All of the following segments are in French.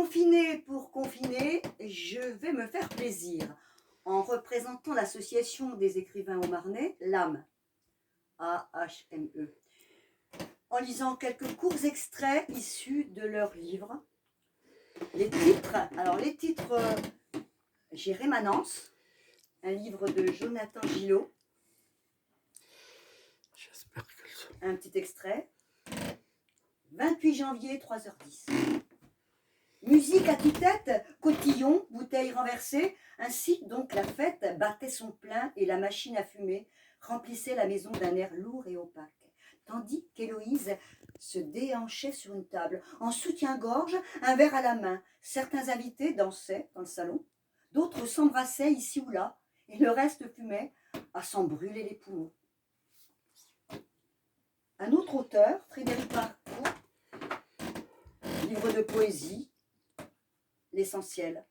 Confiné pour confiner, je vais me faire plaisir en représentant l'association des écrivains haut-marnais, l'AHME, A-H-M-E, en lisant quelques courts extraits issus de leurs livres. Les titres, j'ai Rémanence, un livre de Jonathan Gillot. J'espère que un petit extrait. 28 janvier, 3h10. Musique à tue-tête, cotillon, bouteille renversée. Ainsi donc la fête battait son plein et la machine à fumer remplissait la maison d'un air lourd et opaque. Tandis qu'Héloïse se déhanchait sur une table, en soutien-gorge, un verre à la main. Certains invités dansaient dans le salon, d'autres s'embrassaient ici ou là, et le reste fumait à s'en brûler les poumons. Un autre auteur, Frédéric Marcoux, livre de poésie, l'essentiel,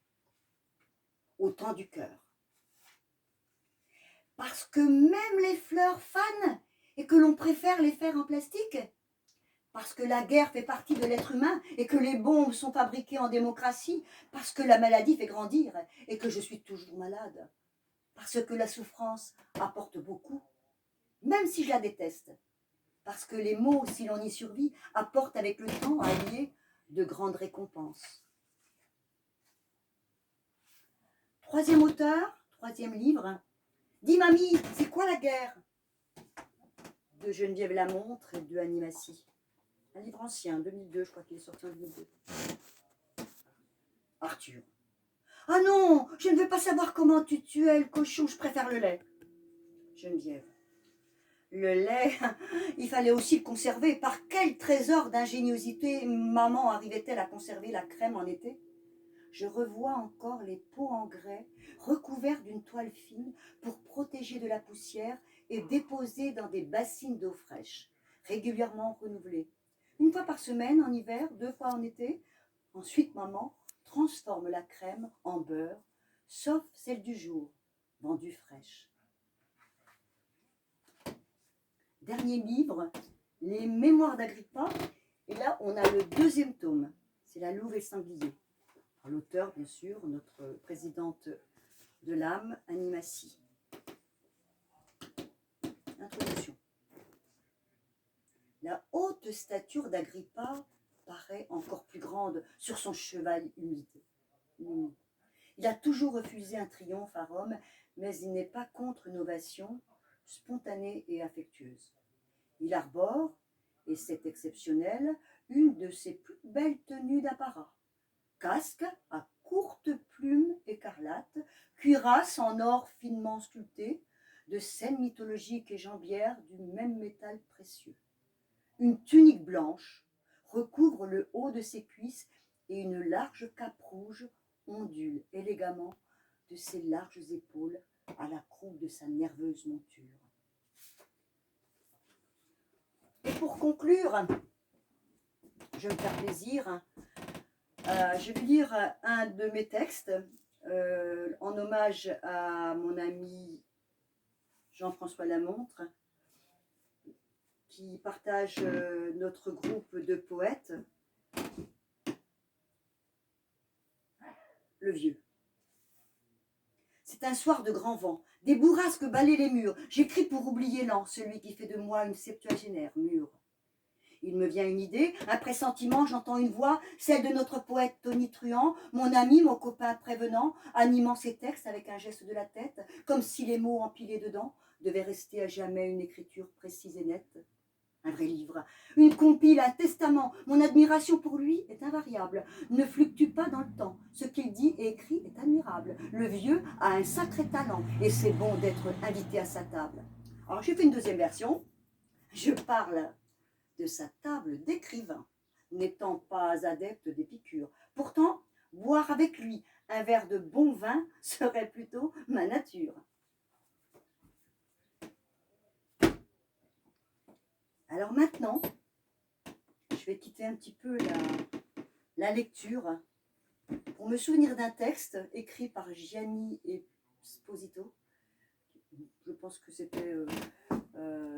au temps du cœur. Parce que même les fleurs fanent et que l'on préfère les faire en plastique. Parce que la guerre fait partie de l'être humain et que les bombes sont fabriquées en démocratie. Parce que la maladie fait grandir et que je suis toujours malade. Parce que la souffrance apporte beaucoup, même si je la déteste. Parce que les mots, si l'on y survit, apportent avec le temps à lier de grandes récompenses. Troisième auteur, troisième livre. Dis mamie, c'est quoi la guerre? De Geneviève Lamontre et de Annie Massy. Un livre ancien, 2002, je crois qu'il est sorti en 2002. Arthur. Ah non, je ne veux pas savoir comment tu tuais le cochon, je préfère le lait. Geneviève. Le lait, il fallait aussi le conserver. Par quel trésor d'ingéniosité maman arrivait-elle à conserver la crème en été? Je revois encore les pots en grès recouverts d'une toile fine pour protéger de la poussière et déposés dans des bassines d'eau fraîche, régulièrement renouvelées. Une fois par semaine en hiver, 2 fois en été. Ensuite, maman transforme la crème en beurre, sauf celle du jour, vendue fraîche. Dernier livre, Les Mémoires d'Agrippa. Et là, on a le 2e tome. C'est La Louve et le Sanglier. L'auteur, bien sûr, notre présidente de l'âme, Annie Massy. Introduction. La haute stature d'Agrippa paraît encore plus grande sur son cheval humide. Il a toujours refusé un triomphe à Rome, mais il n'est pas contre une ovation spontanée et affectueuse. Il arbore, et c'est exceptionnel, une de ses plus belles tenues d'apparat. Casque à courte plume écarlate, cuirasse en or finement sculptée, de scènes mythologiques et jambières du même métal précieux. Une tunique blanche recouvre le haut de ses cuisses et une large cape rouge ondule élégamment de ses larges épaules à la croupe de sa nerveuse monture. Et pour conclure, je vais me faire plaisir. Je vais lire un de mes textes en hommage à mon ami Jean-François Lamontre, qui partage notre groupe de poètes. Le vieux. C'est un soir de grand vent. Des bourrasques balaient les murs. J'écris pour oublier l'an, celui qui fait de moi une septuagénaire mûre. Il me vient une idée, un pressentiment, j'entends une voix, celle de notre poète tonitruant, mon ami, mon copain prévenant, animant ses textes avec un geste de la tête, comme si les mots empilés dedans devaient rester à jamais une écriture précise et nette. Un vrai livre, une compile, un testament. Mon admiration pour lui est invariable, ne fluctue pas dans le temps. Ce qu'il dit et écrit est admirable. Le vieux a un sacré talent et c'est bon d'être invité à sa table. Alors j'ai fait une deuxième version. Je parle de sa table d'écrivain, n'étant pas adepte d'épicure. Pourtant, boire avec lui un verre de bon vin serait plutôt ma nature. Alors maintenant, je vais quitter un petit peu la lecture pour me souvenir d'un texte écrit par Gianni Esposito. Je pense que c'était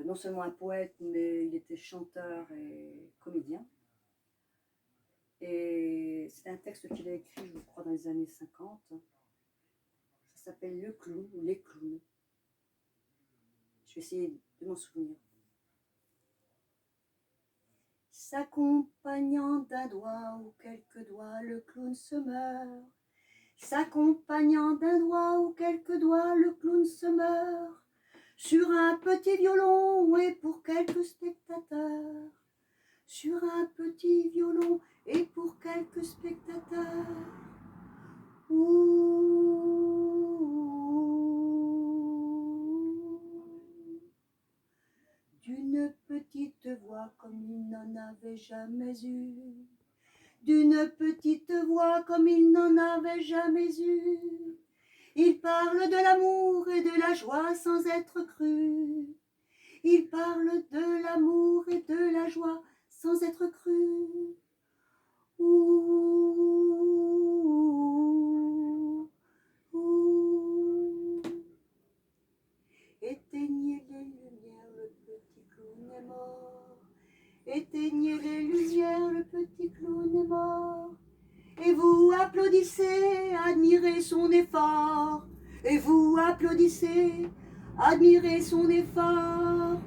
non seulement un poète, mais il était chanteur et comédien. Et c'est un texte qu'il a écrit, je crois, dans les années 50. Ça s'appelle Le clown ou Les clowns. Je vais essayer de m'en souvenir. S'accompagnant d'un doigt ou quelques doigts, le clown se meurt. S'accompagnant d'un doigt ou quelques doigts, le clown se meurt. Sur un petit violon et pour quelques spectateurs. Sur un petit violon et pour quelques spectateurs. D'une petite voix comme il n'en avait jamais eu. D'une petite voix comme il n'en avait jamais eu. Il parle de l'amour et de la joie sans être cru. Il parle de l'amour et de la joie sans être cru. Éteignez les lumières, le petit clown est mort. Éteignez les lumières, le petit clown est mort. Et vous applaudissez, admirez son effort. Et vous applaudissez, admirez son effort.